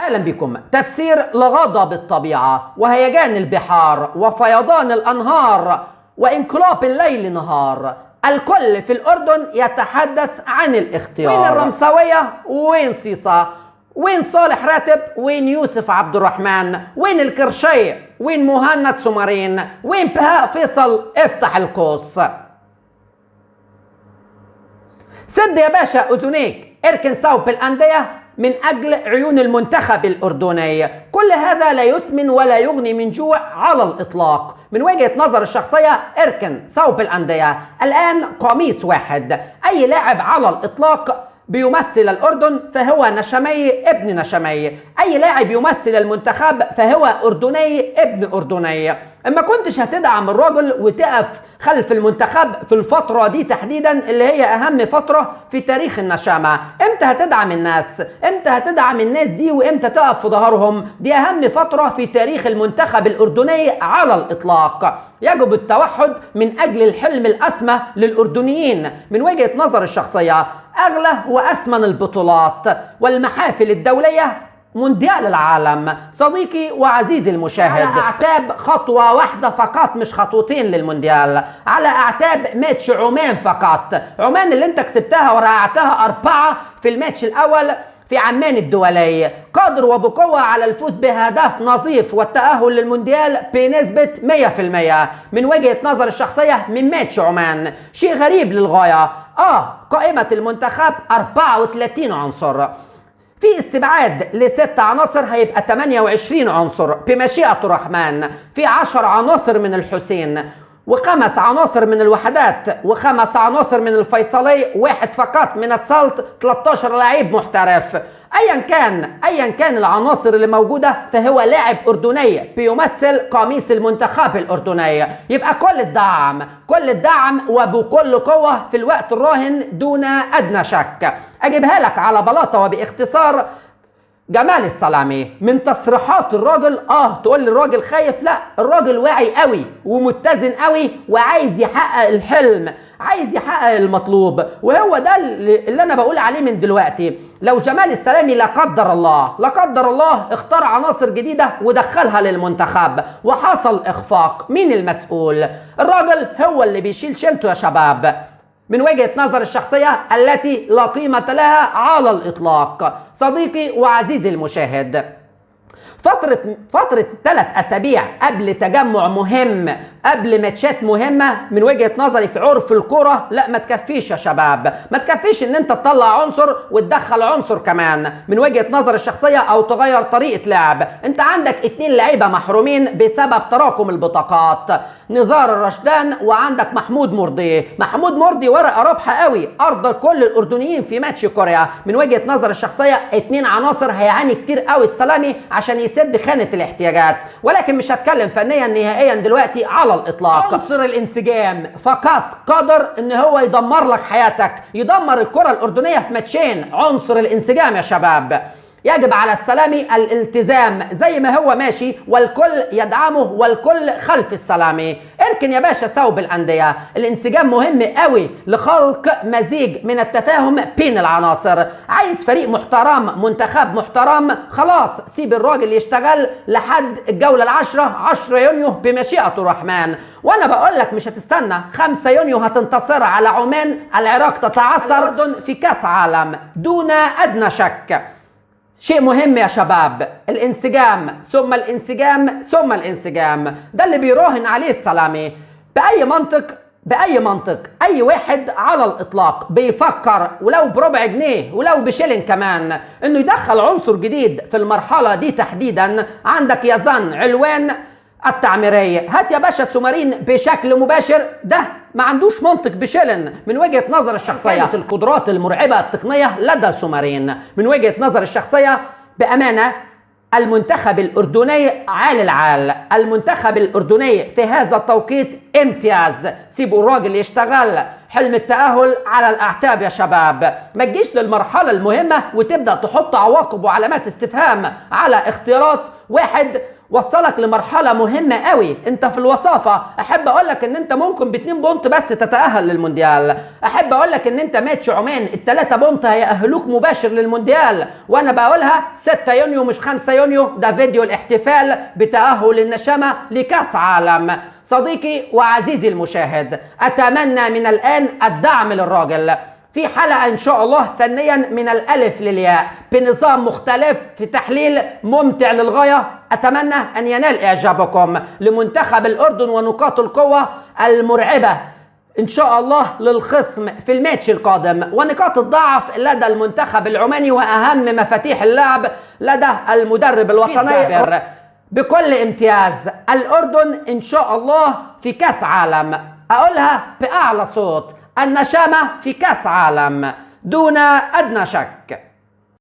أهلا بكم. تفسير لغضب الطبيعة وهيجان البحار وفيضان الأنهار وانقلاب الليل نهار. الكل في الأردن يتحدث عن الاختيار. وين الرمساوية؟ وين صيصة؟ وين صالح راتب؟ وين يوسف عبد الرحمن؟ وين الكرشي؟ وين مهند سمرين؟ وين بهاء فيصل؟ افتح القوس. سد يا باشا أذنيك، اركن ثوب الأندية من أجل عيون المنتخب الأردني. كل هذا لا يسمن ولا يغني من جوع على الإطلاق. من وجهة نظر الشخصية اركن ثوب الأندية. الآن قميص واحد. أي لاعب على الإطلاق بيمثل الأردن فهو نشمي ابن نشمي. أي لاعب يمثل المنتخب فهو أردني ابن أردني. اما كنتش هتدعم الراجل وتقف خلف المنتخب في الفترة دي تحديدا اللي هي أهم فترة في تاريخ النشامة. امتى هتدعم الناس؟ امتى هتدعم الناس دي وامتى تقف في ظهرهم؟ دي أهم فترة في تاريخ المنتخب الأردني على الإطلاق. يجب التوحد من أجل الحلم الأسمى للأردنيين. من وجهة نظر الشخصية أغلى وأثمن البطولات والمحافل الدولية مونديال العالم. صديقي وعزيزي المشاهد، على أعتاب خطوة واحدة فقط، مش خطوتين للمونديال، على أعتاب ماتش عمان فقط. عمان اللي انت كسبتها ورقعتها 4 في الماتش الأول في عمان الدولي، قادر وبقوة على الفوز بهدف نظيف والتأهل للمونديال بنسبة 100% من وجهة نظر الشخصية من ماتش عمان. شيء غريب للغاية. قائمة المنتخب 34 عنصر، في استبعاد ل6 عناصر هيبقى 28 عنصر بمشيئة الرحمن. في 10 عناصر من الحسين و5 عناصر من الوحدات و5 عناصر من الفيصلي، 1 فقط من السلط، 13 لاعب محترف. ايا كان العناصر اللي موجوده فهو لاعب اردني بيمثل قميص المنتخب الاردني. يبقى كل الدعم وبكل قوه في الوقت الراهن دون ادنى شك. اجيبها لك على بلاطه وباختصار. جمال السلامي من تصريحات الراجل، تقول لي الراجل خايف؟ لا، الراجل واعي قوي ومتزن قوي وعايز يحقق الحلم، عايز يحقق المطلوب. وهو ده اللي انا بقول عليه من دلوقتي. لو جمال السلامي لا قدر الله اختار عناصر جديدة ودخلها للمنتخب وحصل اخفاق، مين المسؤول؟ الراجل هو اللي بيشيل شيلته يا شباب. من وجهة نظر الشخصية التي لا قيمة لها على الإطلاق. صديقي وعزيزي المشاهد، فترة 3 أسابيع قبل تجمع مهم، قبل ماتشات مهمة، من وجهة نظري في عرف الكرة لا ما تكفيش يا شباب. ما تكفيش ان انت تطلع عنصر وتدخل عنصر كمان من وجهة نظر الشخصية او تغير طريقة لعب. انت عندك 2 لعيبة محرومين بسبب تراكم البطاقات، نزار الرشدان وعندك محمود مرضي ورقة رابحة قوي ارضى كل الاردنيين في ماتش كوريا. من وجهة نظر الشخصية 2 عناصر هيعاني كتير قوي السلامي عشان يسد خانة الاحتياجات، ولكن مش هتكلم فنيا نهائيا دلوقتي على الإطلاق. عنصر الانسجام فقط قادر ان هو يدمر لك حياتك، يدمر الكرة الأردنية في ماتشين. عنصر الانسجام يا شباب. يجب على السلامي الالتزام زي ما هو ماشي والكل يدعمه والكل خلف السلامي. اركن يا باشا ثوب الأندية. الانسجام مهم قوي لخلق مزيج من التفاهم بين العناصر. عايز فريق محترم، منتخب محترم، خلاص سيب الراجل يشتغل لحد الجولة 10 يونيو بمشيئة الرحمن. وانا بقول لك مش هتستنى، 5 يونيو هتنتصر على عمان. العراق تتعثر، الأردن في كاس عالم دون أدنى شك. شيء مهم يا شباب، الانسجام ثم الانسجام ثم الانسجام. ده اللي بيراهن عليه السلامي. بأي منطق أي واحد على الإطلاق بيفكر ولو بربع جنيه ولو بشيلين كمان إنه يدخل عنصر جديد في المرحلة دي تحديدا. عندك يزن علوان التعميرية، هات يا باشا سمرين بشكل مباشر. ده ما عندوش منطق بشيلن من وجهة نظر الشخصية. القدرات المرعبة التقنية لدى سمرين من وجهة نظر الشخصية. بأمانة المنتخب الأردني عال العال، المنتخب الأردني في هذا التوقيت امتياز. سيبوا الراجل يشتغل. حلم التأهل على الأعتاب يا شباب. ما تجيش للمرحلة المهمة وتبدأ تحط عواقب وعلامات استفهام على اختيارات واحد وصلك لمرحلة مهمة قوي انت في الوصافة. احب اقول لك ان انت ممكن ب2 بونت بس تتأهل للمونديال. احب اقول لك ان انت ماتش عمان ال3 بونت هيأهلوك مباشر للمونديال، وانا بقولها 6 يونيو مش 5 يونيو، ده فيديو الاحتفال بتأهل النشامة لكأس عالم. صديقي وعزيزي المشاهد، اتمنى من الان الدعم للراجل في حلقة إن شاء الله فنيا من الألف للياء بنظام مختلف في تحليل ممتع للغاية. أتمنى أن ينال إعجابكم لمنتخب الأردن ونقاط القوة المرعبة إن شاء الله للخصم في الماتش القادم، ونقاط الضعف لدى المنتخب العماني، وأهم مفاتيح اللعب لدى المدرب الوطني. بكل امتياز الأردن إن شاء الله في كأس عالم. أقولها بأعلى صوت: النشامة في كأس عالم دون أدنى شك.